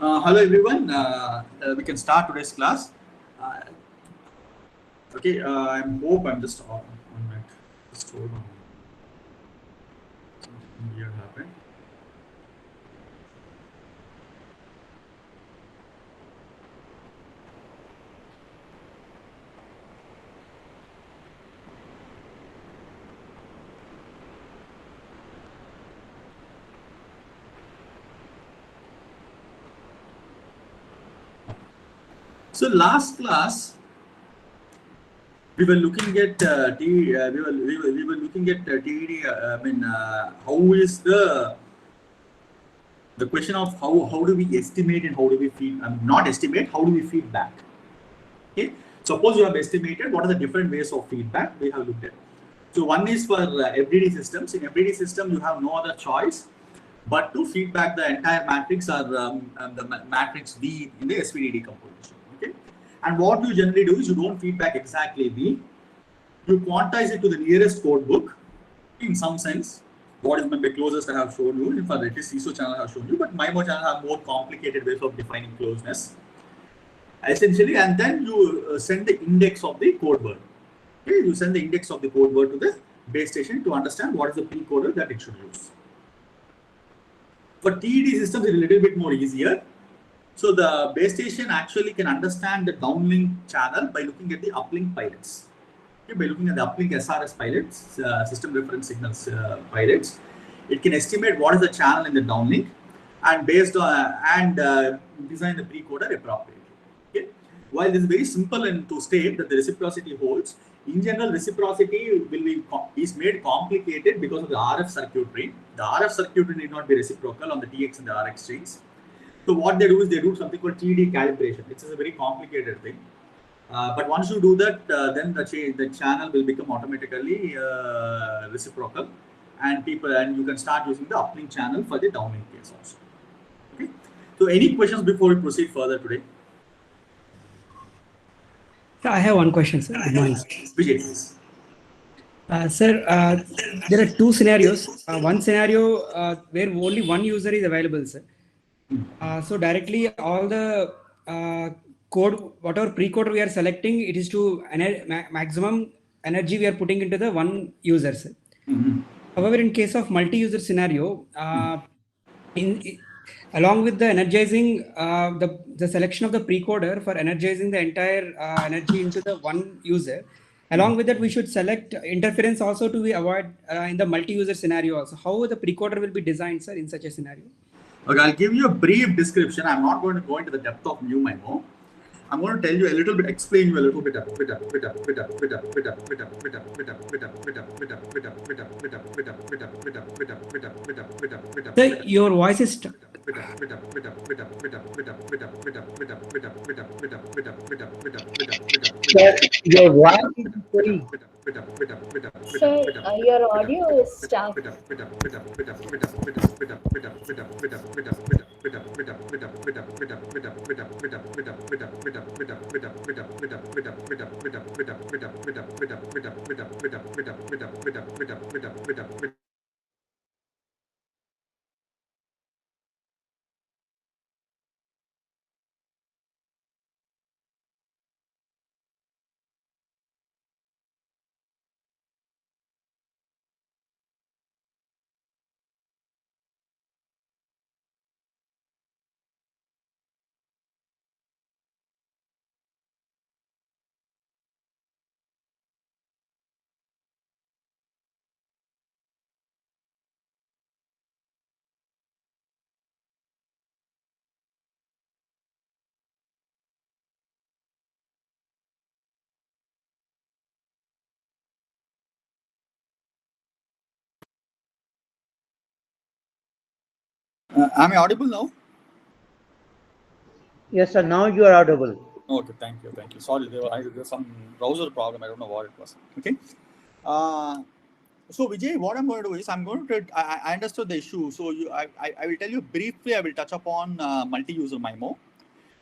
Hello everyone. We can start today's class. Uh, okay. I hope I'm just on. 1 minute. Just hold on. Something weird happened. So last class we were looking at we were looking at TED. How is the question of how do we estimate and how do we feed? Not estimate. How do we feedback? Okay. Suppose you have estimated what are the different ways of feedback we have looked at. So one is for FDD systems. In FDD system, you have no other choice but to feedback the entire matrix or the matrix V in the SVD decomposition. Okay. And what you generally do is you don't feedback exactly V. You quantize it to the nearest code book in some sense. What is maybe closest I have shown you, for at least CISO channel I have shown you, but MIMO channel have more complicated ways of defining closeness. Essentially, and then you send the index of the code word. Okay, you send the index of the code word to the base station to understand what is the pre-coder that it should use. For TED systems, it's a little bit more easier. So the base station actually can understand the downlink channel by looking at the uplink pilots. Okay, by looking at the uplink SRS pilots, system reference signals pilots, it can estimate what is the channel in the downlink and based on design the pre-coder appropriately. Okay. While this is very simple and to state that the reciprocity holds, in general, reciprocity is made complicated because of the RF circuitry. The RF circuitry need not be reciprocal on the TX and the RX chains. So what they do is they do something called TD calibration. It's a very complicated thing. But once you do that, then the channel will become automatically reciprocal, and you can start using the uplink channel for the downlink case also. Okay. So any questions before we proceed further today? I have one question, sir. Good morning. Vijay, please. Sir, there are two scenarios. One scenario where only one user is available, sir. So directly all the code, whatever pre-code we are selecting, it is to maximum energy we are putting into the one user, sir. However, in case of multi-user scenario, along with the energizing, the selection of the pre-coder for energizing the entire energy into the one user, along with that, we should select interference also to be avoid in the multi-user scenario also. How the pre-coder will be designed, sir, in such a scenario? Okay, I'll give you a brief description. I'm not going to go into the depth of new MIMO. I'm going to tell you a little bit, explain you a little bit about it. Sir, your voice is stuck. Sir, your voice is very. Sir, your audio is stuck. Am I audible now? Yes, sir. Now you are audible. Okay, thank you. Sorry, there was some browser problem. I don't know what it was. Okay. So Vijay, what I'm going to do is I understood the issue. So I will tell you briefly. I will touch upon multi-user MIMO.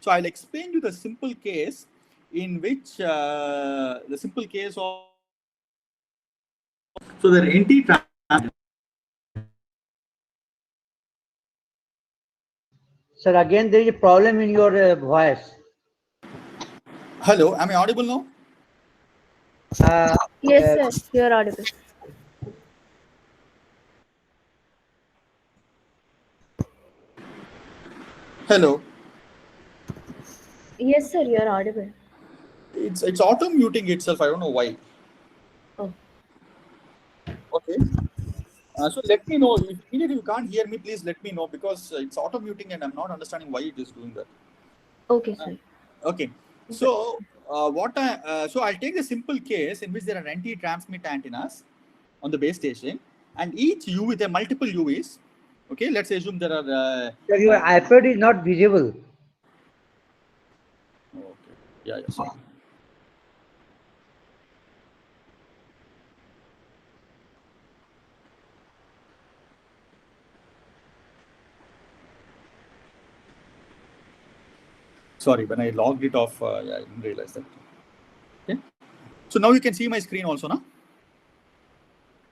So I'll explain you the simple case in which the simple case of so the NT Sir, again there is a problem in your voice. Hello, am I audible now? Yes, sir. You are audible. Hello. Yes, sir. You are audible. It's auto muting itself. I don't know why. Oh. Okay. So let me know if you can't hear me. Please let me know because it's auto muting and I'm not understanding why it is doing that. Okay, sir. Okay. So so I'll take the simple case in which there are anti-transmit antennas on the base station, and each UV there are multiple UVs. Okay. Let's assume there are. Sir, your iPad is not visible. Okay. Yeah. Sorry. Sorry, when I logged it off, I didn't realize that. Okay. So now you can see my screen also, now.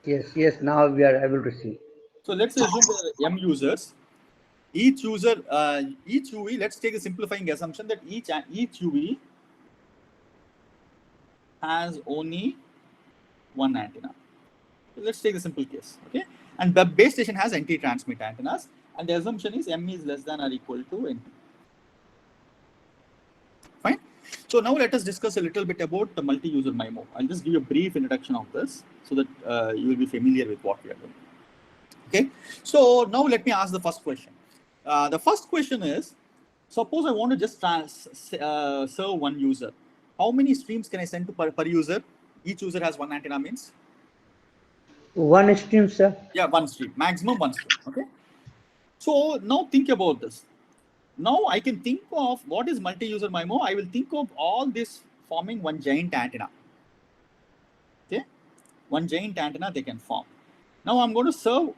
Yes, now we are able to see. So let's assume there are M users. Each user, each UV, let's take a simplifying assumption that each UV has only one antenna. So let's take a simple case, okay? And the base station has anti-transmit antennas, and the assumption is M is less than or equal to NT. Fine. So now let us discuss a little bit about the multi-user MIMO. I'll just give you a brief introduction of this so that you will be familiar with what we are doing. Okay. So now let me ask the first question. The first question is, suppose I want to just serve one user. How many streams can I send to per user? Each user has one antenna means? One stream, sir. Yeah, one stream, maximum one stream. Okay. So now think about this. Now I can think of what is multi-user MIMO. I will think of all this forming one giant antenna. Okay. One giant antenna they can form. Now I'm going to serve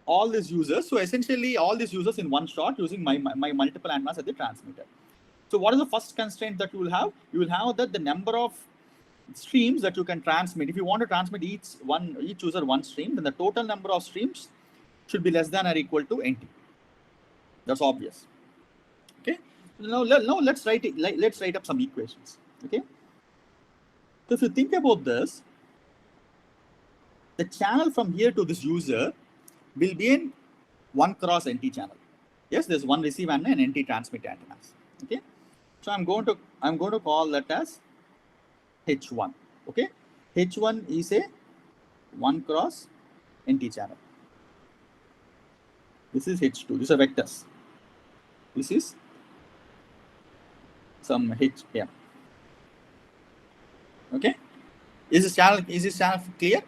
all these users. So essentially all these users in one shot using my multiple antennas at the transmitter. So what is the first constraint that you will have? You will have that the number of streams that you can transmit. If you want to transmit each user one stream, then the total number of streams should be less than or equal to NT. That's obvious. Okay. Now let's write it. Let's write up some equations. Okay. So if you think about this, the channel from here to this user will be in 1 cross NT channel. Yes, there's one receive and an NT transmit antennas. Okay. So I'm going to call that as H1. Okay. H1 is a 1 cross NT channel. This is H2. These are vectors. This is some HM. Okay. Is this channel clear?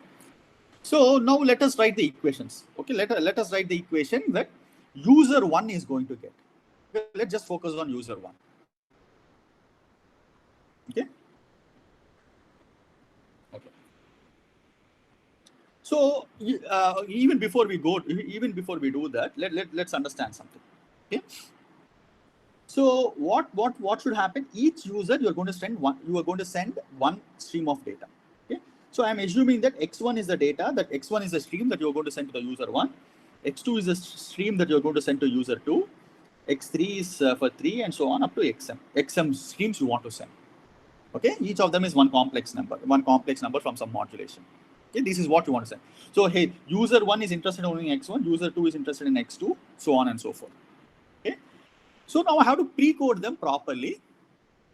So now let us write the equations. Okay. Let us write the equation that user 1 is going to get. Okay, let's just focus on user 1. Okay. Okay. So even before we do that, let's understand something. Okay. So what should happen? Each user you are going to send one stream of data. Okay. So I'm assuming that X1 is the data, that X1 is the stream that you're going to send to the user 1. X2 is the stream that you're going to send to user 2. X3 is for 3 and so on up to XM streams you want to send. Okay, each of them is one complex number from some modulation. Okay, this is what you want to send. So hey, user 1 is interested only in X1, user 2 is interested in X2, so on and so forth. Okay, so now I have to pre-code them properly,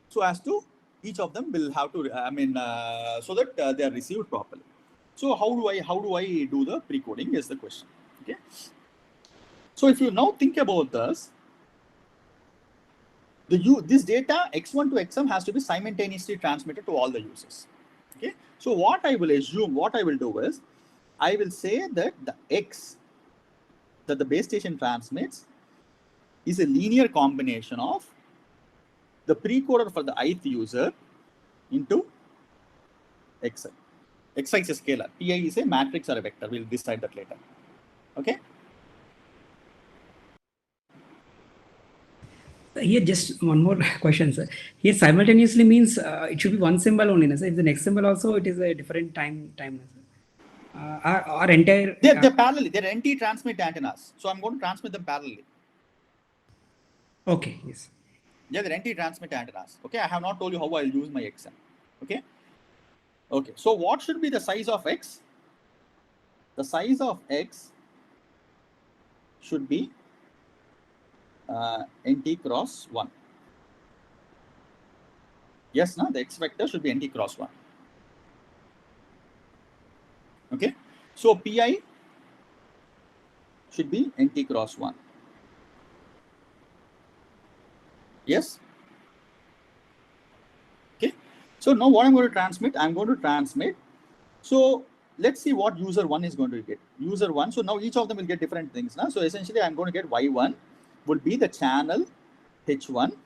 so as to each of them will have to so that they are received properly. So how do I do the pre-coding is the question. Okay, so if you now think about this, this data X1 to XM has to be simultaneously transmitted to all the users. Okay. So what I will do is, I will say that the X that the base station transmits is a linear combination of the precoder for the ith user into Xi. Xi is a scalar. Pi is a matrix or a vector. We'll decide that later. Okay. Here, just one more question, sir. Here, simultaneously means it should be one symbol only, sir. If the next symbol also, it is a different time, sir. Our entire... They're parallel. They're NT transmit antennas. So I'm going to transmit them parallelly. Okay. Yes. Yeah, they're anti-transmit antennas. Okay, I have not told you how I'll use my XM. Okay. Okay, so what should be the size of X? The size of X should be NT cross 1. Yes, no, the X vector should be NT cross 1. Okay, so PI should be NT cross 1. Yes. Okay, so now what I'm going to transmit? I'm going to transmit. So let's see what user 1 is going to get. User 1, so now each of them will get different things. Now, so essentially I'm going to get Y1 would be the channel H1.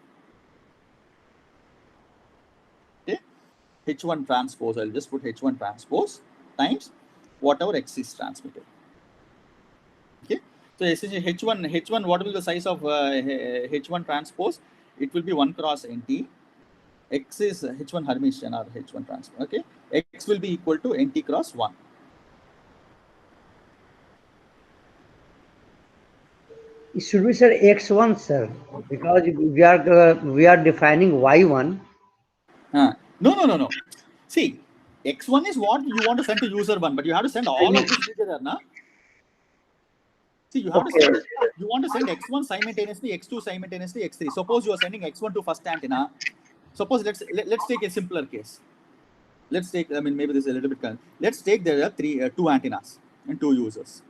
Okay, H1 transpose, I'll just put H1 transpose times whatever X is transmitted. Okay, so essentially H1, what will be the size of H1 transpose? It will be 1 cross NT. X is H1 Hermitian or H1 transpose. Okay, X will be equal to NT cross 1. It should be, sir, X1, sir, because we are defining Y1. No. See, X1 is what you want to send to user 1, but you have to send all of this together, na? See, you have to send, you want to send X1 simultaneously, X2 simultaneously, X3. Suppose you are sending X1 to first antenna. Suppose let's take a simpler case. Let's take, I mean, maybe this is a little bit, let's take there are two antennas and 2 users.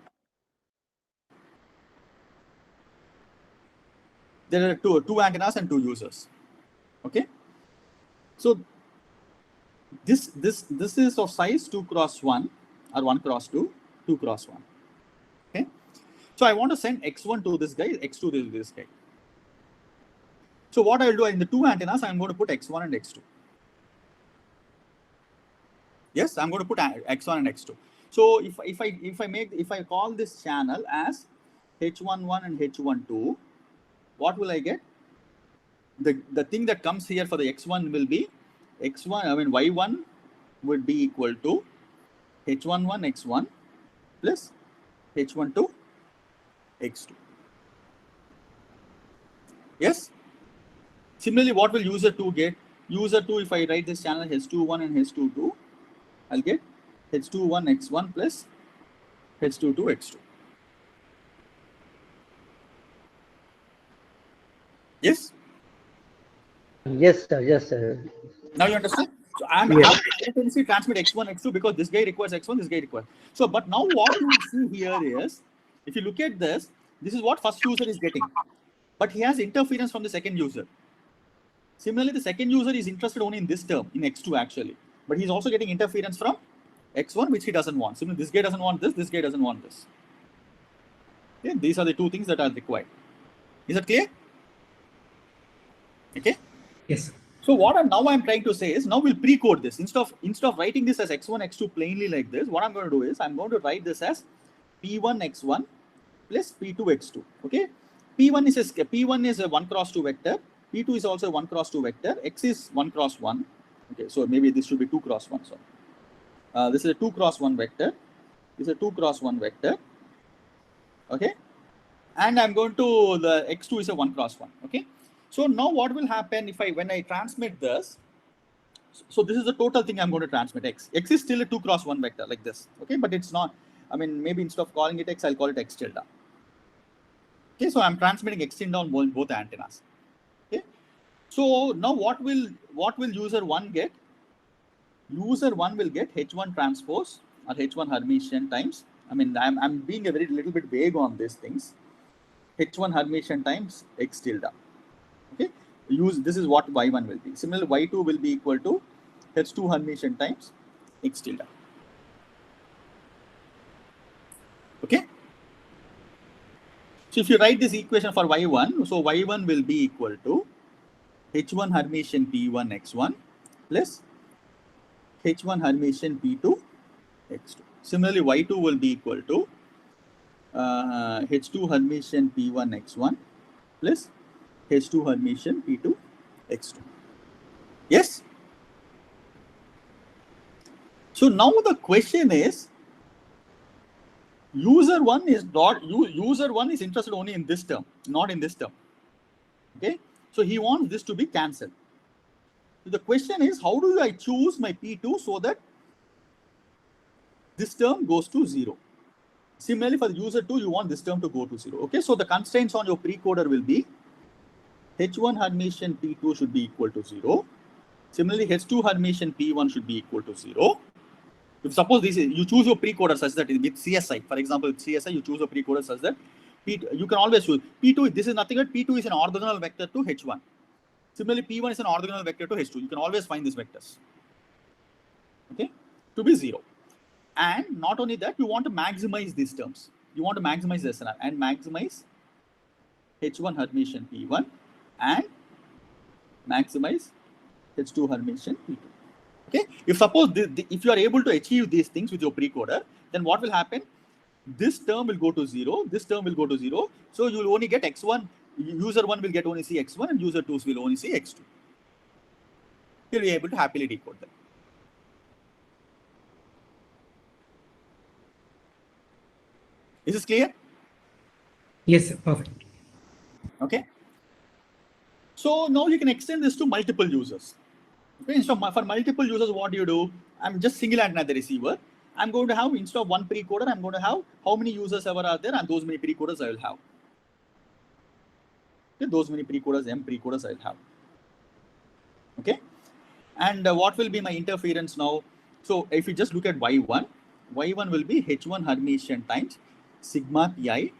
There are two antennas and 2 users. Okay. So this is of size 2 cross 1 or 1 cross 2, 2 cross 1. Okay. So I want to send X1 to this guy, X2 to this guy. So what I will do in the 2 antennas, I'm going to put X1 and X2. Yes, I'm going to put X1 and X2. So if I call this channel as H11 and H12, what will I get? The thing that comes here for the X1 will be X1, I mean Y1 would be equal to H11 X1 plus H12 X2. Yes. Similarly, what will user 2 get? User 2, if I write this channel H21 and H22, I'll get H21 X1 plus H22 X2. Yes? Yes, sir. Yes, sir. Now you understand? So I'm simultaneously transmit X1, X2 because this guy requires X1, this guy requires. So, but now what you see here is, if you look at this is what first user is getting. But he has interference from the second user. Similarly, the second user is interested only in this term, in X2 actually. But he's also getting interference from X1, which he doesn't want. Similarly, this guy doesn't want this guy doesn't want this. Okay, these are the 2 things that are required. Is that clear? Okay. Yes. So what I'm trying to say is, now we'll pre-code this. Instead of writing this as X1, X2 plainly like this, what I'm going to do is, I'm going to write this as P1 X1 plus P2 X2. Okay. P1 is a 1 cross 2 vector. P2 is also a 1 cross 2 vector. X is 1 cross 1. Okay. So maybe this should be 2 cross 1. So this is a 2 cross 1 vector. This is a 2 cross 1 vector. Okay. And I'm going to, the X2 is a 1 cross 1. Okay. So now what will happen when I transmit this? So this is the total thing I'm going to transmit X. X is still a 2 cross 1 vector like this. Okay, but it's not, I mean, maybe instead of calling it X, I'll call it X tilde. Okay, so I'm transmitting X tilde on both antennas. Okay, so now what will user 1 get? User 1 will get H1 transpose or H1 Hermitian times. I mean, I'm being a little bit vague on these things. H1 Hermitian times X tilde. Okay, this is what Y1 will be. Similarly, Y2 will be equal to H2 Hermitian times X tilde. Okay. So if you write this equation for Y1, so Y1 will be equal to H1 Hermitian P1 X1 plus H1 Hermitian P2 X2. Similarly, Y2 will be equal to H2 Hermitian P1 X1 plus H2 Hermitian P2 X2. Yes? So now the question is, user 1 is interested only in this term, not in this term. Okay, so he wants this to be cancelled. So the question is, how do I choose my P2 so that this term goes to 0? Similarly, for the user 2, you want this term to go to 0. Okay, so the constraints on your precoder will be H1 Hermitian P2 should be equal to 0. Similarly, H2 Hermitian P1 should be equal to 0. If suppose this is, you choose your precoder such that with CSI, for example, with CSI, you choose a precoder such that you can always choose P2. This is nothing but P2 is an orthogonal vector to H1. Similarly, P1 is an orthogonal vector to H2. You can always find these vectors. Okay, to be 0. And not only that, you want to maximize these terms. You want to maximize the SNR and maximize H1 Hermitian P1 and maximize H2 Hermitian P2. Okay, if suppose if you are able to achieve these things with your precoder, then what will happen? This term will go to 0, this term will go to 0. So you will only get x1, user 1 will get only see x1 and user 2 will only see x2. You'll be able to happily decode them. Is this clear? Yes, sir. Perfect. Okay. So now you can extend this to multiple users. Okay, so for multiple users, what do you do? I'm just single antenna the receiver. I'm going to have, instead of one precoder, I'm going to have how many users ever are there, and those many precoders I will have. Okay, those many precoders, M precoders I will have. Okay, and what will be my interference now? So if you just look at Y1 will be H1 Hermitian times sigma Pi,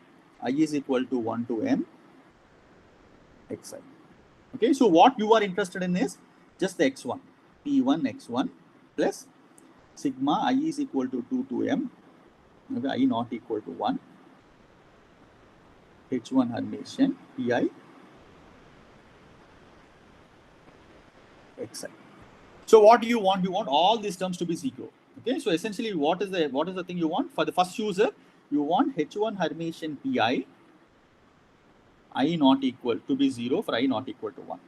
I is equal to 1 to M Xi. Okay, so what you are interested in is just the X1, P1 X1 plus sigma I is equal to 2 to M, okay, I not equal to 1, H1 Hermitian Pi Xi. So what do you want? You want all these terms to be 0. Okay, so essentially what is the thing you want? For the first user, you want H1 Hermitian Pi I not equal to be 0 for I not equal to 1.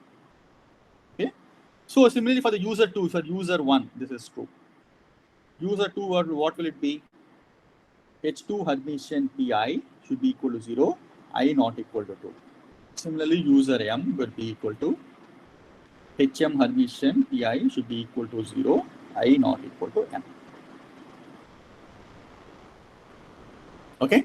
Okay, so similarly for the user 2, for user 1, this is true. User 2, what will it be? H2 Hermitian Pi should be equal to 0, I not equal to 2. Similarly, user M will be equal to HM Hermitian Pi should be equal to 0, I not equal to M. Okay.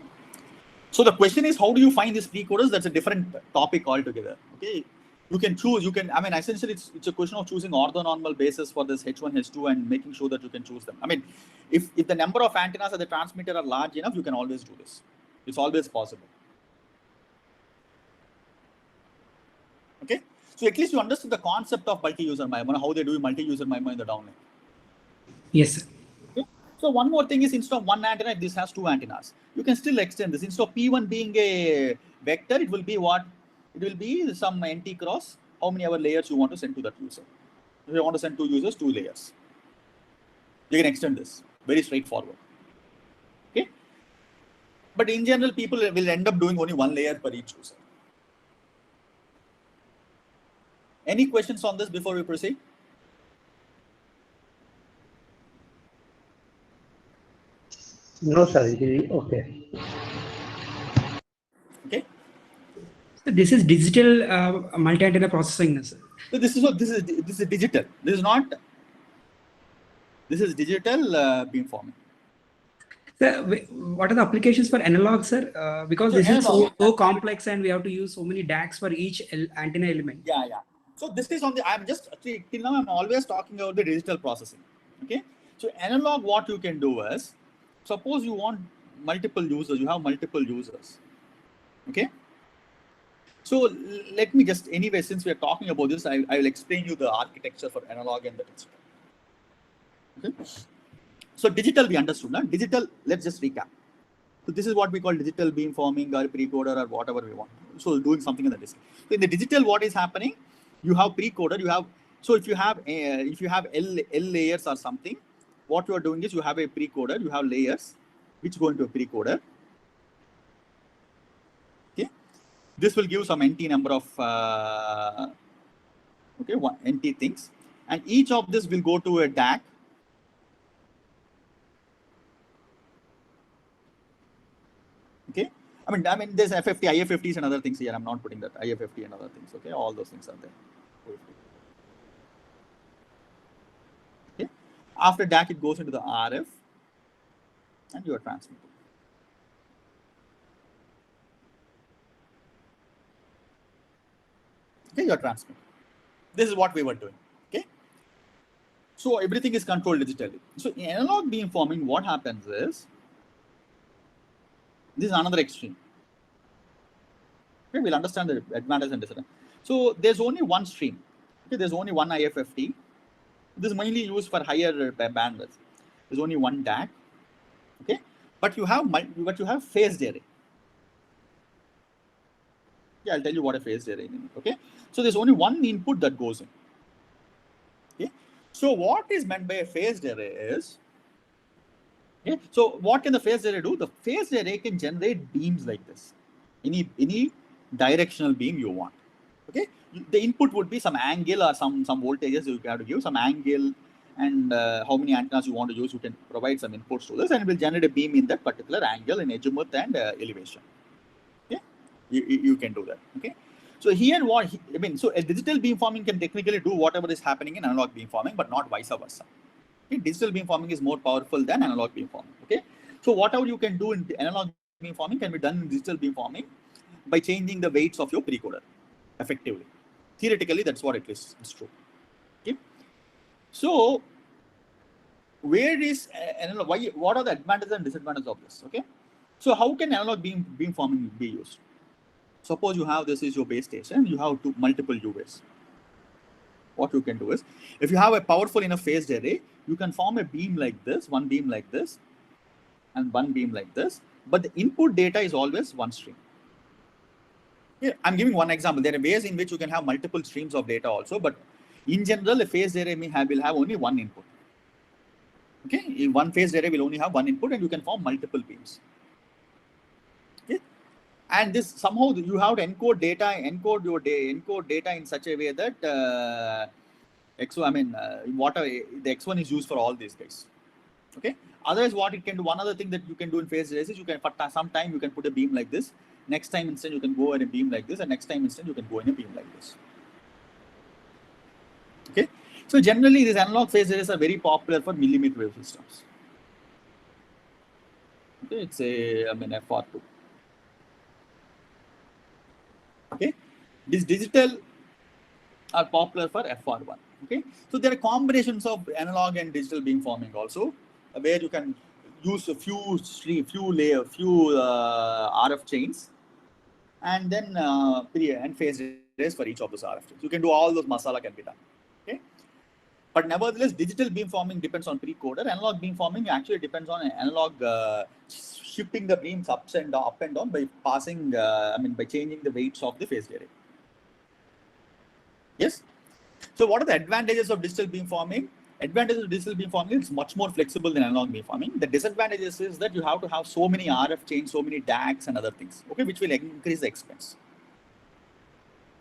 So the question is, how do you find these precoders? That's a different topic altogether. Okay. You can choose, I mean, essentially it's a question of choosing orthonormal basis for this H1, H2 and making sure that you can choose them. I mean, if the number of antennas at the transmitter are large enough, you can always do this. It's always possible. Okay. So at least you understood the concept of multi-user MIMO, how they do multi-user MIMO in the downlink. Yes, sir. Okay. So one more thing is, instead of one antenna, if this has two antennas, you can still extend this. Instead of P1 being a vector, it will be what? It will be some NT cross, how many ever layers you want to send to that user. If you want to send 2 users, 2 layers. You can extend this. Very straightforward. Okay. But in general, people will end up doing only 1 layer per each user. Any questions on this before we proceed? No, sir. Okay. Okay. So this is digital multi-antenna processing, sir. So this is digital. This is not. This is digital beamforming. Sir, what are the applications for analog, sir? Because this is so complex and we have to use so many DACs for each antenna element. Yeah. So this is on the, I'm just, till now I'm always talking about the digital processing. Okay. So analog, what you can do is, suppose you want multiple users, you have multiple users. Okay. So let me just, anyway, since we are talking about this, I will explain you the architecture for analog and the digital. Okay. So digital we understood, now digital, let's just recap. So this is what we call digital beamforming or precoder or whatever we want. So doing something in the disk. So in the digital, what is happening? You have precoder, you have, so if you have L layers or something, what you are doing is you have a precoder, you have layers which go into a precoder. Okay. This will give some NT number of NT things, and each of this will go to a DAC. Okay, I mean, there's FFT, IFFTs and other things here. I'm not putting that IFFT and other things. Okay, all those things are there. Okay. After DAC, it goes into the RF, and you are transmitting. Okay, you are transmitting. This is what we were doing. Okay. So everything is controlled digitally. So in analog beamforming, what happens is, this is another extreme. Okay, we'll understand the advantage and disadvantage. So there's only one stream. Okay, there's only one IFFT. This is mainly used for higher bandwidth. There's only one DAC. Okay, but you have phased array. Yeah, I'll tell you what a phased array means. Okay, so there's only one input that goes in. Okay, so what is meant by a phased array is, okay, so what can the phased array do? The phased array can generate beams like this, any directional beam you want. Okay, the input would be some angle or some voltages you have to give, some angle, and how many antennas you want to use. You can provide some inputs to this, and it will generate a beam in that particular angle in azimuth and elevation. Okay, you can do that. Okay, so here so a digital beamforming can technically do whatever is happening in analog beamforming, but not vice versa. Okay, digital beamforming is more powerful than analog beamforming. Okay, so whatever you can do in analog beamforming can be done in digital beamforming by changing the weights of your precoder effectively. Theoretically, that's what it is. It's true. Okay, so where is analog? What are the advantages and disadvantages of this? Okay, so how can analog beamforming be used? Suppose you have, this is your base station, you have multiple UAs. What you can do is, if you have a powerful enough phased array, you can form a beam like this, one beam like this, and one beam like this, but the input data is always one stream. Yeah, I'm giving one example. There are ways in which you can have multiple streams of data also, but in general, a phased array will have only one input. Okay, one phased array will only have one input, and you can form multiple beams. Okay, and this somehow you have to encode data in such a way that whatever the X1 is used for all these guys. Okay, otherwise what it can do, one other thing that you can do in phased arrays is you can, for some time you can put a beam like this, next time instead you can go in a beam like this, and next time instead you can go in a beam like this. Okay, so generally these analog phased arrays are very popular for millimeter wave systems. Okay, it's FR2. Okay, this digital are popular for FR1. Okay, so there are combinations of analog and digital beamforming also, where you can use a few RF chains, and then phase arrays for each of those RF chains. You can do all those masala can be done. Okay, but nevertheless, digital beamforming depends on precoder. Analog beamforming actually depends on analog shifting the beams up and down by passing, by changing the weights of the phased array. Yes. So what are the advantages of digital beamforming? Advantages of digital beamforming is much more flexible than analog beamforming. The disadvantages is that you have to have so many RF chains, so many DACs and other things, okay, which will increase the expense.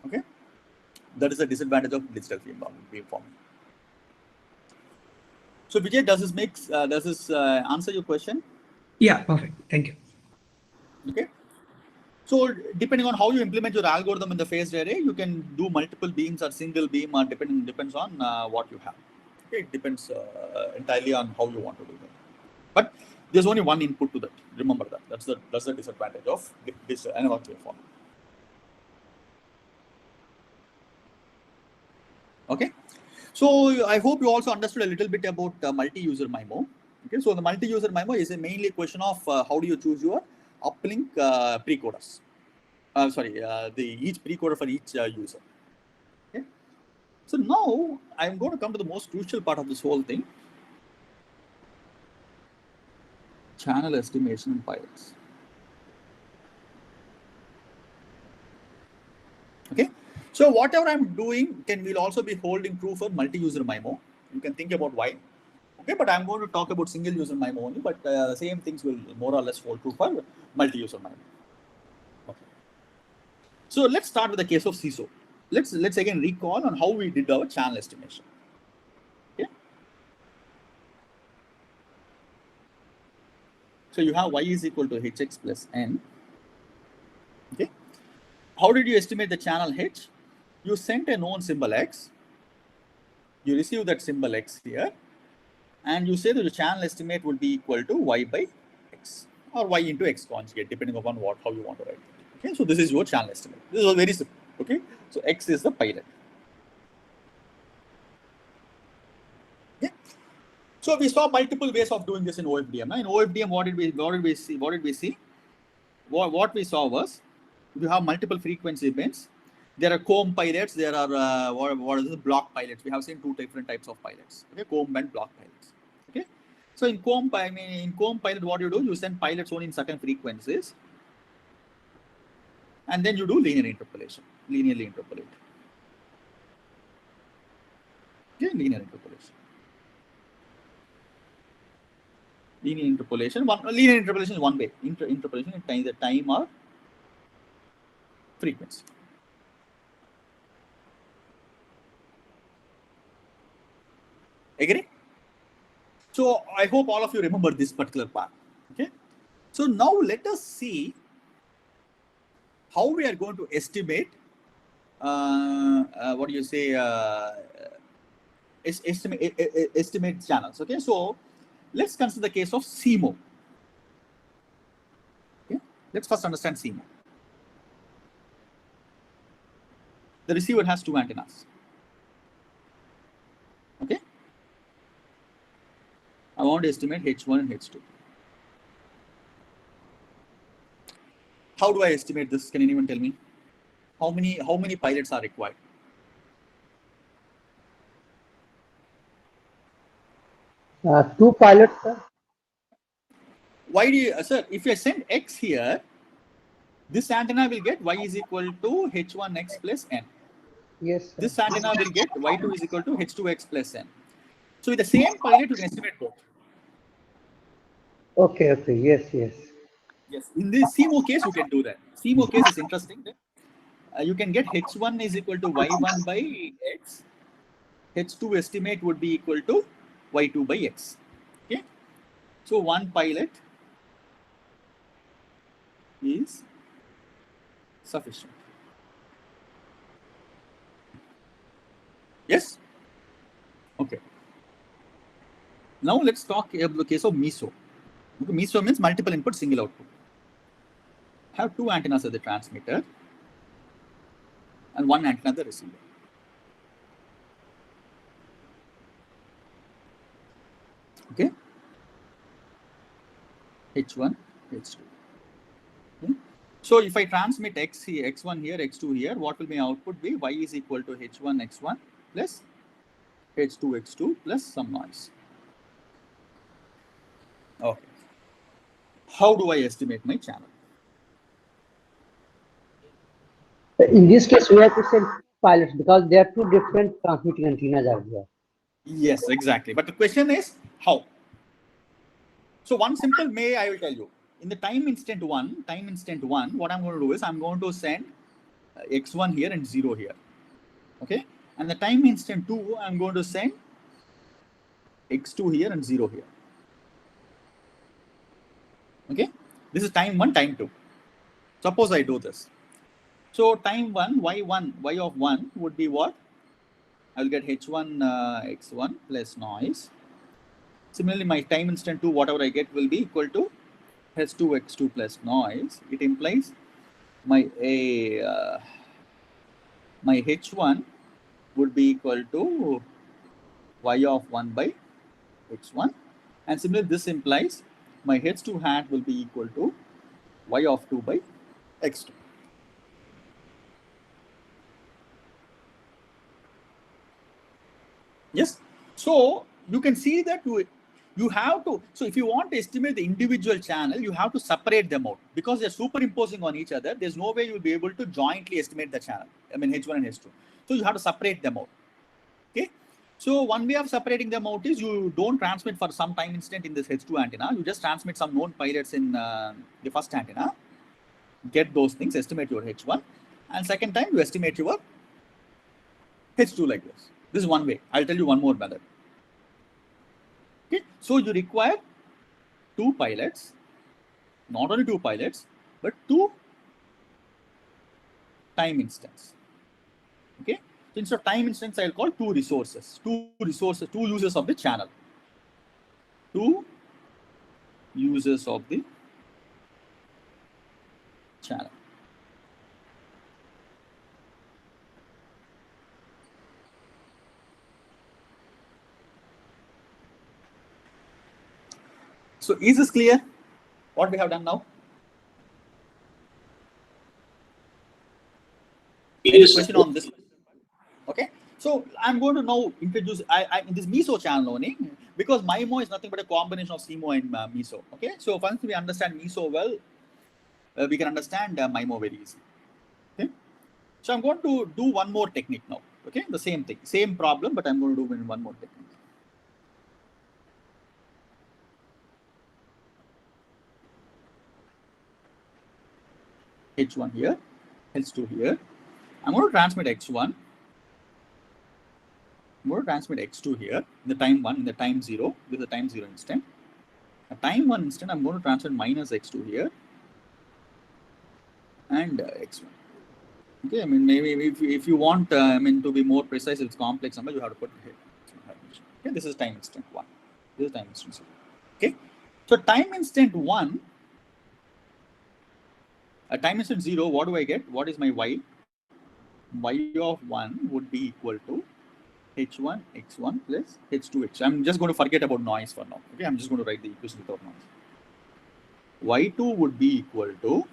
Okay, that is the disadvantage of digital beamforming. So Vijay, does this answer your question? Yeah, perfect. Thank you. Okay. So depending on how you implement your algorithm in the phased array, you can do multiple beams or single beam, or depends on what you have. Okay, it depends entirely on how you want to do that. But there's only one input to that. Remember that. That's the disadvantage of this analog waveform. Okay. So I hope you also understood a little bit about multi-user MIMO. Okay. So the multi-user MIMO is mainly a question of how do you choose your uplink precoders. Each precoder for each user. Okay. So now I'm going to come to the most crucial part of this whole thing: channel estimation and pilots. Okay. So whatever I'm doing will also be holding true for multi-user MIMO. You can think about why. Okay, but I'm going to talk about single user MIMO only, but the same things will more or less hold true for multi-user MIMO. Okay. So let's start with the case of CISO. Let's again recall on how we did our channel estimation. Okay. So you have y is equal to hx plus n. Okay. How did you estimate the channel H? You sent a known symbol X. You receive that symbol X here, and you say that the channel estimate would be equal to Y by X or Y into X conjugate, depending upon how you want to write it. Okay. So this is your channel estimate. This is very simple. Okay. So X is the pilot. Okay. So we saw multiple ways of doing this in OFDM. Now in OFDM, what did we see? What we saw was, you have multiple frequency bands. There are comb pilots. There are what is the block pilots? We have seen two different types of pilots. Okay, comb and block pilots. Okay, so in comb pilot, what you do? You send pilots only in certain frequencies, and then you do linearly interpolate. Okay, linear interpolation. Linear interpolation is one way. Interpolation is the time or frequency. Agree? So I hope all of you remember this particular part. Okay. So now let us see how we are going to estimate. What do you say? Estimate channels. Okay. So let's consider the case of CMO. Okay. Let's first understand CMO. The receiver has two antennas. Okay. I want to estimate H1 and H2. How do I estimate this? Can anyone tell me? How many pilots are required? Two pilots, sir. Why do you, sir? If I send X here, this antenna will get Y is equal to H1X plus N. Yes, sir. This antenna will get Y2 is equal to H2X plus N. So with the same pilot, you can estimate both. Okay, yes. Yes, in this CMO case, you can do that. CMO case is interesting. You can get H1 is equal to Y1 by X. H2 estimate would be equal to Y2 by X. Okay. So one pilot is sufficient. Yes? Okay. Now let's talk about the case of MISO. Okay, MISO means multiple input, single output. Have two antennas at the transmitter and one antenna at the receiver. Okay. H1, H2. Okay. So if I transmit X here, X1 here, X2 here, what will my output be? Y is equal to H1, X1 plus H2, X2 plus some noise. Okay. How do I estimate my channel? In this case, we have to send pilots because there are two different transmitting antennas out there. Yes, exactly. But the question is how? So one simple way I will tell you. In the time instant one, what I'm going to do is I'm going to send X1 here and 0 here. Okay. And the time instant 2, I'm going to send X2 here and 0 here. Okay. This is time 1, time 2. Suppose I do this. So time 1, Y of 1 would be what? I'll get H1 X1 plus noise. Similarly, my time instant 2, whatever I get will be equal to H2 X2 plus noise. It implies my my H1 would be equal to Y of 1 by X1. And similarly, this implies my H2 hat will be equal to Y of 2 by X2. Yes. So you can see that you have to, so if you want to estimate the individual channel, you have to separate them out because they're superimposing on each other. There's no way you'll be able to jointly estimate the channel. I mean, H1 and H2. So you have to separate them out. Okay. So one way of separating them out is you don't transmit for some time instant in this H2 antenna. You just transmit some known pilots in the first antenna, get those things, estimate your H1. And second time you estimate your H2 like this. This is one way. I'll tell you one more method. Okay. So you require two pilots, not only two pilots, but two time instance. Okay, so instead of time instance, I'll call two resources, two users of the channel, two users of the channel. So is this clear? What we have done now? Any question on this? Okay. So I'm going to now introduce in this meso channel only, because MIMO is nothing but a combination of CMO and meso. Okay. So once we understand meso well, we can understand MIMO very easily. Okay. So I'm going to do one more technique now. Okay. The same thing, same problem, but I'm going to do in one more technique. H1 here, H2 here. I'm going to transmit X1. I'm going to transmit X2 here in the time 1, in the time 0. This is the time 0 instant. At time 1 instant, I'm going to transmit minus X2 here and X1. Okay, I mean, maybe if you want, I mean, to be more precise, if it's complex number, you have to put here. Okay, this is time instant 1. This is time instant 0. Okay, so time instant 1. At time instant 0, what do I get? What is my y? Y of 1 would be equal to H1 X1 plus H2 X. I'm just going to forget about noise for now. Okay, I'm just going to write the equation without noise. Y2 would be equal to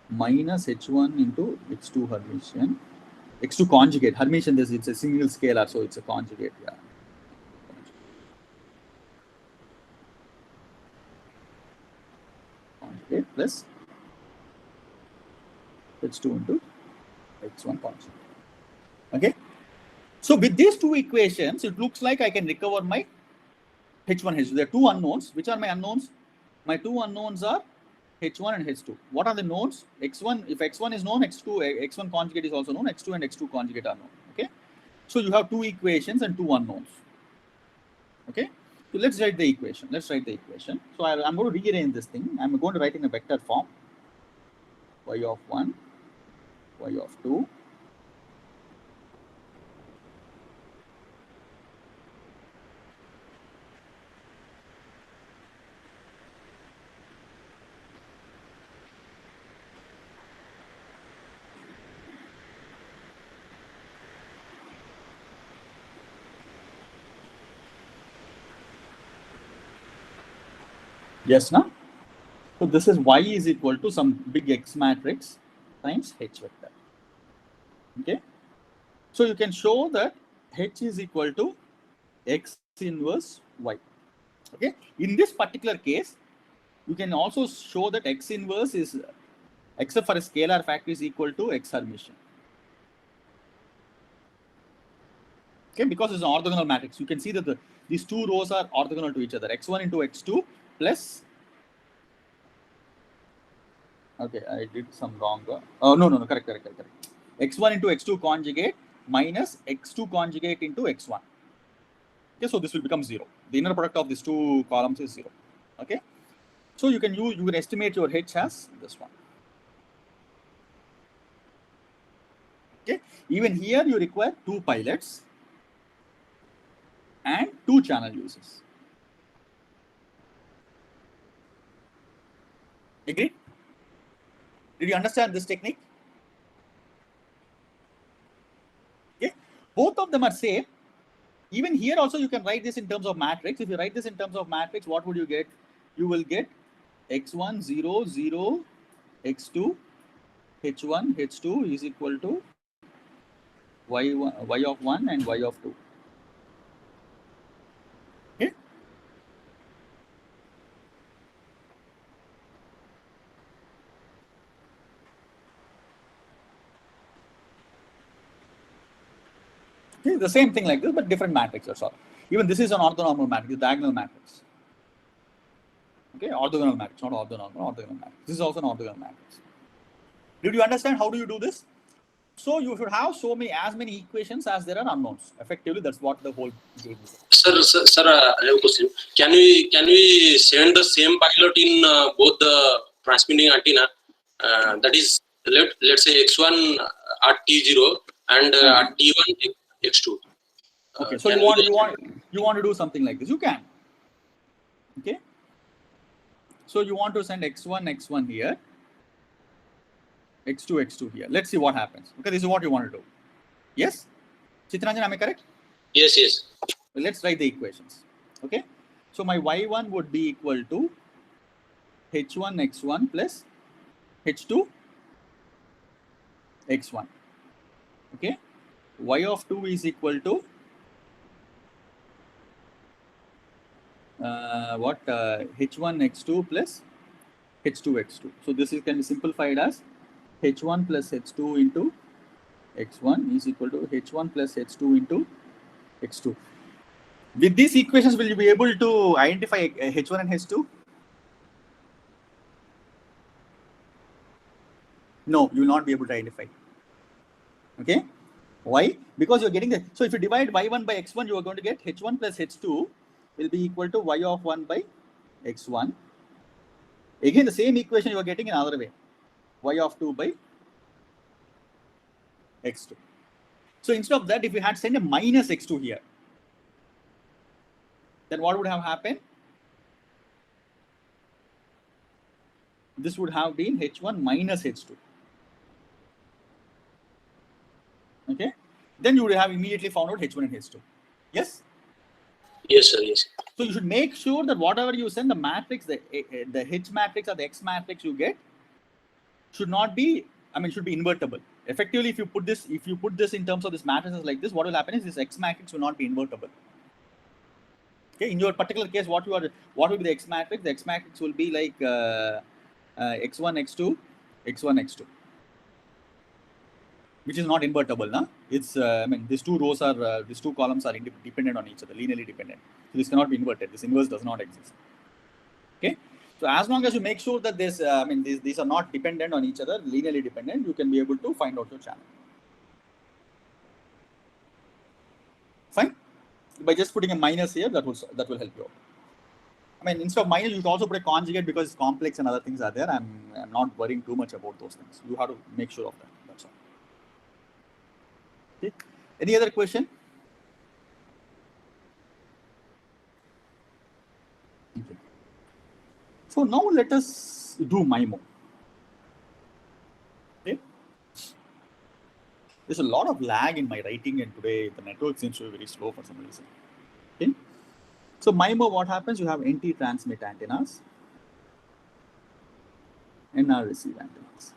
minus H1 into X2 Hermitian. X2 conjugate. Hermitian, it's a single scalar, so it's a conjugate. Yeah. Conjugate plus H2 into X1 conjugate. Okay. So with these two equations, it looks like I can recover my H1, H2. There are two unknowns. Which are my unknowns? My two unknowns are H1 and H2. What are the knowns? X1, if X1 is known, X1 conjugate is also known, X2 and X2 conjugate are known. Okay. So you have two equations and two unknowns. Okay. So let's write the equation. So I'm going to rearrange this thing. I'm going to write in a vector form. Y of 1, Y of 2. Yes, no? So this is Y is equal to some big X matrix times H vector. Okay. So you can show that H is equal to X inverse Y. Okay. In this particular case, you can also show that X inverse is, except for a scalar factor, is equal to X Hermitian. Okay, because it's an orthogonal matrix. You can see that these two rows are orthogonal to each other. X1 into X2 plus. Okay, I did some wrong. Oh, no, correct. X1 into X2 conjugate minus X2 conjugate into X1. Okay, so this will become 0. The inner product of these two columns is 0. Okay, so you can estimate your H as this one. Okay, even here you require two pilots and two channel users. Agreed? Did you understand this technique? Okay, both of them are same. Even here also you can write this in terms of matrix. If you write this in terms of matrix, what would you get? You will get X1, 0, 0, X2, H1, H2 is equal to Y1, Y of 1 and Y of 2. Okay. Okay, the same thing like this, but different matrix, that's all. Even this is an orthonormal matrix, diagonal matrix. Okay, orthogonal matrix, not orthonormal, orthogonal matrix. This is also an orthogonal matrix. Did you understand how do you do this? So you should have as many equations as there are unknowns. Effectively, that's what the whole game is. Sir, I have a question. Can we send the same pilot in both the transmitting antenna? That is, let's say X1 at T0 and at T1 X2. Okay, so you want to do something like this. You can. Okay. So you want to send X1 here, X2 here. Let's see what happens. Okay, this is what you want to do. Yes? Chitranjan, am I correct? Yes, yes. Well, let's write the equations. Okay. So my Y1 would be equal to H1 X1 plus H2 X1. Okay. Y of 2 is equal to H1 X2 plus H2 X2. So this can be simplified as H1 plus H2 into X1 is equal to H1 plus H2 into X2. With these equations, will you be able to identify H1 and H2? No, you will not be able to identify. Okay. Why? Because you're getting the, so if you divide Y1 by X1, you are going to get H1 plus H2 will be equal to Y of 1 by X1. Again, the same equation you are getting in another way. Y of 2 by X2. So instead of that, if you had sent a minus X2 here, then what would have happened? This would have been H1 minus H2. Okay. Then you would have immediately found out H1 and H2. Yes? Yes, sir. Yes. So you should make sure that whatever you send, the matrix, the H matrix or the X matrix you get should not be, should be invertible. Effectively, if you put this in terms of this matrices like this, what will happen is this X matrix will not be invertible. Okay, in your particular case, what will be the X matrix? The X matrix will be like X1, X2, X1, X2, which is not invertible, na? It's these two rows are these two columns are dependent on each other, linearly dependent. So this cannot be inverted. This inverse does not exist. Okay. So as long as you make sure that this, these are not dependent on each other, linearly dependent, you can be able to find out your channel. Fine. By just putting a minus here, that will help you out. Instead of minus, you can also put a conjugate because it's complex and other things are there. I'm not worrying too much about those things. You have to make sure of that. That's all. Okay. Any other question? Okay. So now let us do MIMO. Okay. There's a lot of lag in my writing, and today the network seems to be very slow for some reason. Okay. So MIMO, what happens? You have NT transmit antennas, NR receive antennas.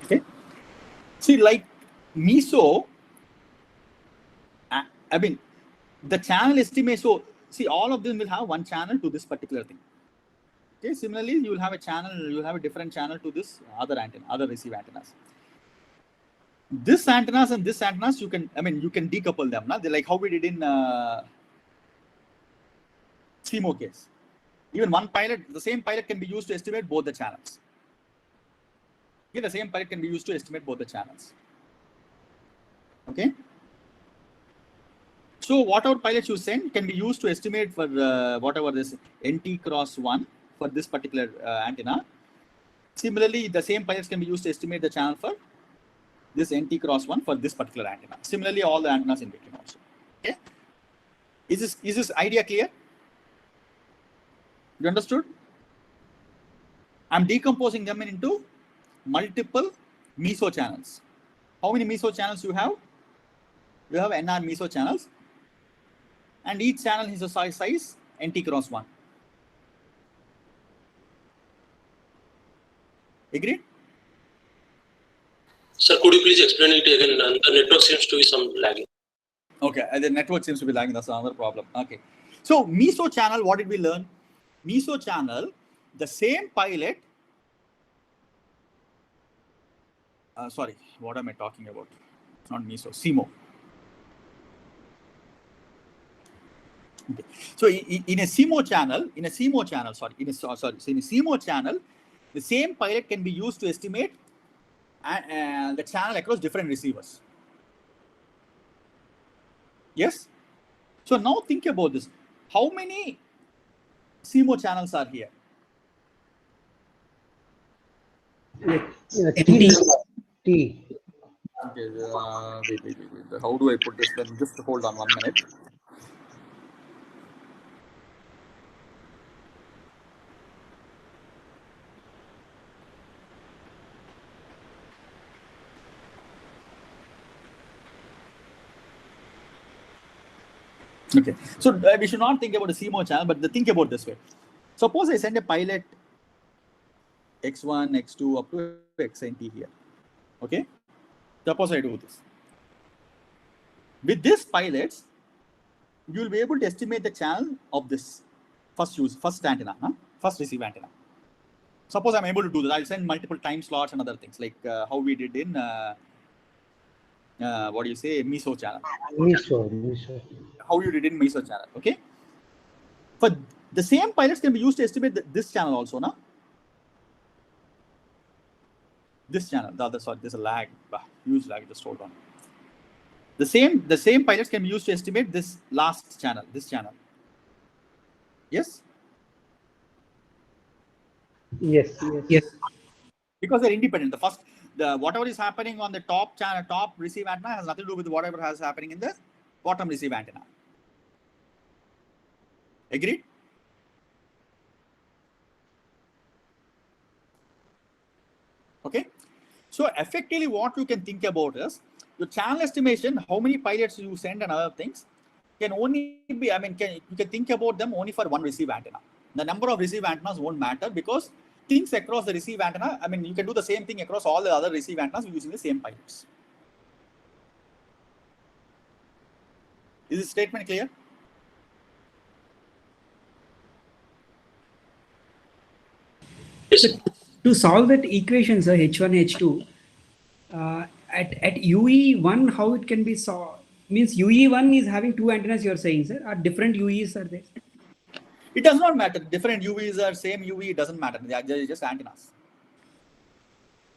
Okay. See, like MISO, the channel estimate. So see, all of them will have one channel to this particular thing. Okay. Similarly, you will have a channel. You will have a different channel to this other antenna, other receive antennas. This antennas and this antennas, you can decouple them. They're like how we did in CMO case. Even one pilot, the same pilot can be used to estimate both the channels. Okay, the same pilot can be used to estimate both the channels. Okay. So whatever pilots you send can be used to estimate for whatever this NT cross 1 for this particular antenna. Similarly, the same pilots can be used to estimate the channel for this NT cross 1 for this particular antenna. Similarly, all the antennas in between also. Okay. Is this idea clear? You understood? I'm decomposing them into multiple MISO channels. How many MISO channels you have? You have NR MISO channels, and each channel is a size NT cross 1. Agreed? Sir, could you please explain it again? The network seems to be some lagging. Okay, the network seems to be lagging. That's another problem. Okay. So MISO channel, what did we learn? MISO channel, the same pilot sorry, what am I talking about? It's not MISO, CMO. Okay. So in a CMO channel, in a CMO channel, the same pilot can be used to estimate the channel across different receivers. Yes. So now think about this. How many CMO channels are here? T. T. Okay. Wait. How do I put this? Then just hold on 1 minute. Okay, so we should not think about a CMO channel, but think about this way. Suppose I send a pilot X1, X2 up to XNT here. Okay, suppose I do this. With this pilots, you will be able to estimate the channel of this first antenna, first receive antenna. Suppose I'm able to do that. I'll send multiple time slots and other things like how we did in what do you say, MISO channel. MISO. How you did in MISO channel. Okay. For the same pilots can be used to estimate this channel also, no? This channel, the other, sorry, there's a lag, huge lag. Just hold on. The same pilots can be used to estimate this last channel, this channel. Yes. Yes. Because they're independent. Whatever is happening on the top channel, top receive antenna has nothing to do with whatever is happening in the bottom receive antenna. Agreed? Okay. So effectively, what you can think about is your channel estimation, how many pilots you send and other things can only be, you can think about them only for one receive antenna. The number of receive antennas won't matter because things across the receive antenna, you can do the same thing across all the other receive antennas using the same pilots. Is this statement clear? Yes. To solve that equation, sir, H1, H2, at UE1, how it can be solved? Means UE1 is having two antennas, you're saying, sir? Are different UEs are there? It does not matter. Different UVs are same UV, it doesn't matter. They are just antennas.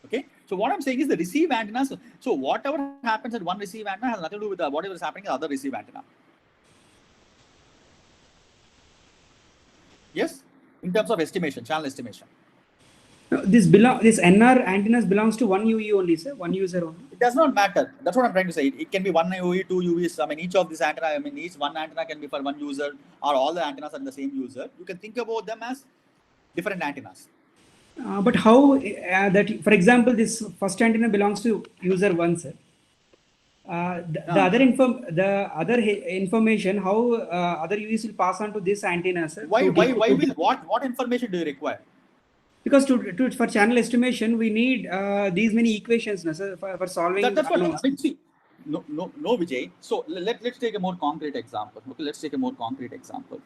Okay. So what I'm saying is the receive antennas. So whatever happens at one receive antenna has nothing to do with whatever is happening at the other receive antenna. Yes. In terms of estimation, channel estimation. No, this NR antennas belongs to one UE only, sir. One user only. It does not matter. That's what I'm trying to say. It can be one UV, two UVs. Each of these antenna, each one antenna can be for one user, or all the antennas are the same user. You can think about them as different antennas. But how that, for example, this first antenna belongs to user one, sir. The other information, how other UEs will pass on to this antenna, sir. What information do you require? Because for channel estimation, we need these many equations, sir, for solving. That's what. See, no, Vijay. So let's take a more concrete example. Okay, let's take a more concrete example.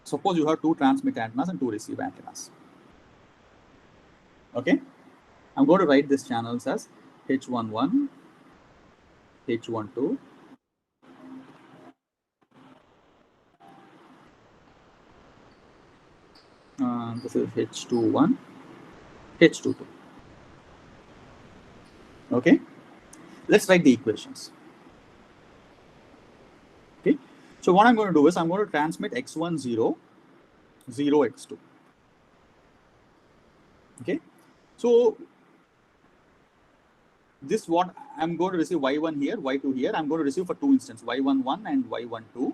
Suppose you have two transmit antennas and two receive antennas. Okay, I'm going to write these channels as H11, H12. This is H21, H22. Okay, let's write the equations. Okay, so what I'm going to do is I'm going to transmit X10, 0, X2. Okay, so this what I'm going to receive Y1 here, Y2 here. I'm going to receive for two instances, Y11 and Y12.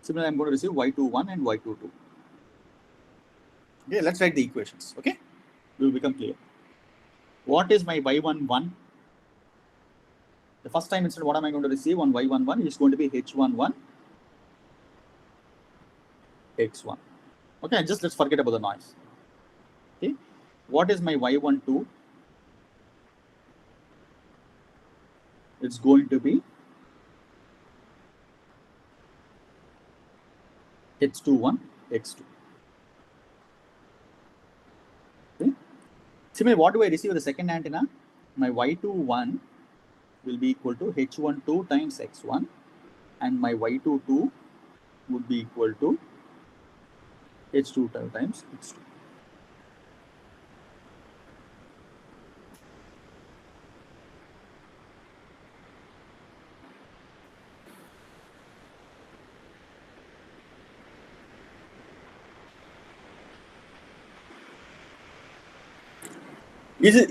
Similarly, I'm going to receive Y21 and Y22. Okay, let's write the equations. Okay, it will become clear. What is my Y11? The first time instead, what am I going to receive on Y11 is going to be H11, X1. Okay, and just let's forget about the noise. Okay, what is my Y12? It's going to be H21, X2. Similarly, what do I receive with the second antenna? My Y21 will be equal to H12 times X1, and my Y22 would be equal to H22 times X2.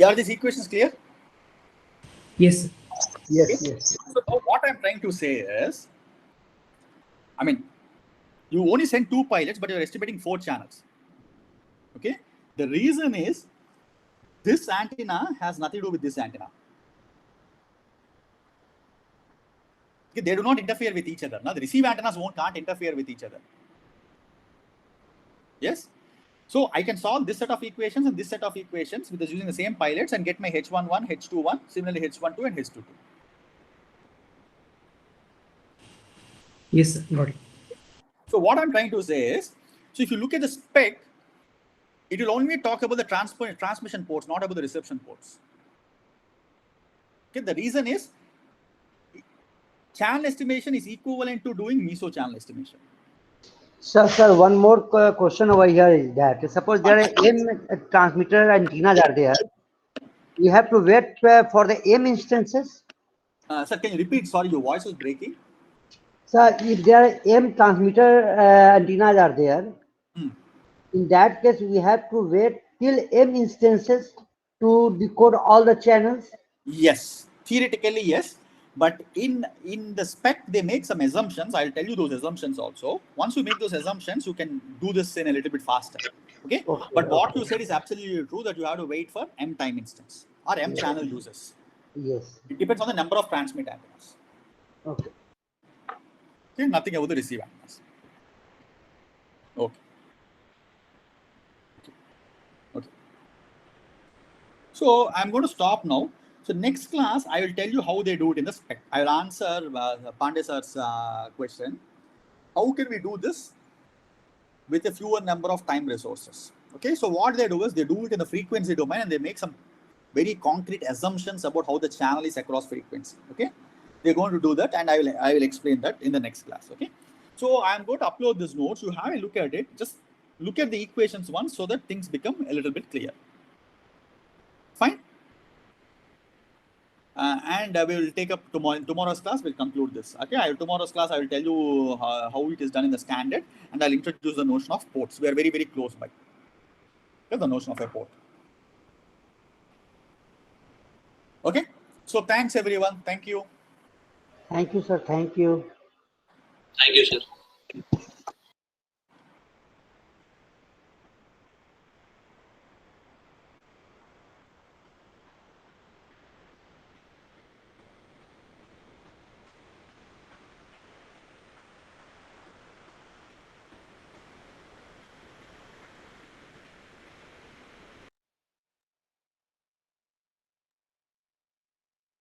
Are these equations clear? Yes, sir. Yes, yes. So now what I'm trying to say is, I mean, you only send 2 pilots, but you're estimating 4 channels. Okay. The reason is this antenna has nothing to do with this antenna. Okay, they do not interfere with each other. Now the receive antennas can't interfere with each other. Yes. So I can solve this set of equations and this set of equations with using the same pilots and get my H11, H21, similarly H12 and H22. Yes, sir. Got it. So what I'm trying to say is, so if you look at the spec, it will only talk about the transmission ports, not about the reception ports. Okay, the reason is channel estimation is equivalent to doing meso channel estimation. Sir, one more question over here is that suppose there are M transmitter antennas are there, you have to wait for the M instances. Sir, can you repeat? Sorry, your voice was breaking. Sir, if there are M transmitter antennas are there, in that case we have to wait till M instances to decode all the channels. Yes, theoretically yes, but in the spec they make some assumptions. I'll tell you those assumptions also. Once you make those assumptions, you can do this in a little bit faster. Okay, but what you said is absolutely true, that you have to wait for M time instance or M channel uses. Yes. It depends on the number of transmit antennas. Okay. Okay, nothing about the receive antennas. Okay. Okay. So I'm going to stop now. So next class, I will tell you how they do it in the spec. I will answer Pandey sir's question. How can we do this with a fewer number of time resources? Okay, so what they do is they do it in the frequency domain and they make some very concrete assumptions about how the channel is across frequency. Okay, they're going to do that, and I will explain that in the next class. Okay, so I'm going to upload this notes. You have a look at it. Just look at the equations once so that things become a little bit clear. Fine. And we will take up tomorrow's class. We'll conclude this. Okay, tomorrow's class I will tell you how it is done in the standard, and I'll introduce the notion of ports. We are very, very close by. Okay, the notion of a port. Okay, so thanks everyone. Thank you. Thank you, sir. Thank you. Thank you, sir.